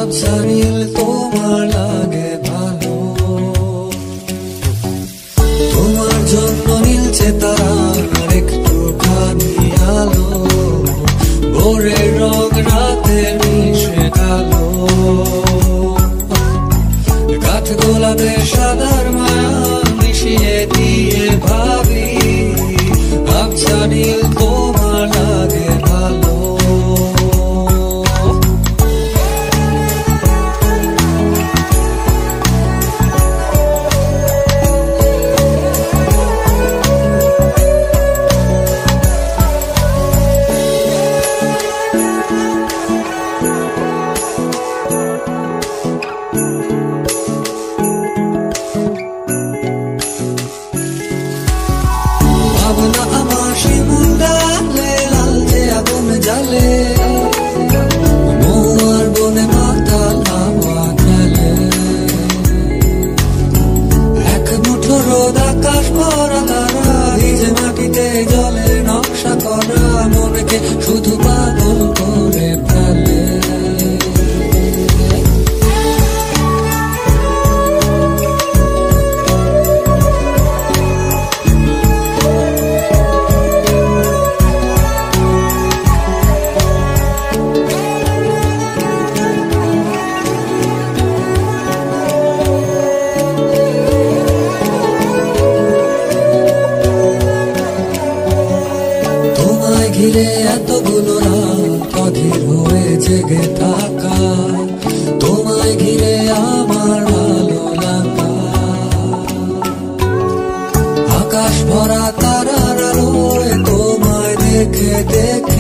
আবছা নীল তোমার লাগে ভালো, তোমার জন্য নীলছে তারার একটুখানি আলো, ভোরের রং রাতে মিশে কালো, কাঠ গোলাপে সাদার মায়া মিশিয়ে দিয়ে ভাবি আবছা নীল তোমার লাগে ভালো। ভাবনা আমার শিমুল ডালে লালচে আগুন জ্বালে, মোয়ার বনে মাতাল হাওয়া খেলে, এক মুঠো রোদ আকাশ ভরা তারা, ভিজে মাটিতে জলের নকশা করা, মনকে শুধু পাগল করে ফেলে। ঘিরে এতগুলো রাত অধীর হয়ে জেগে থাকা, তোমায় ঘিরে আমার ভালো লাগা, আকাশ ভরা তারার আলোয় তোমায় দেখে দেখে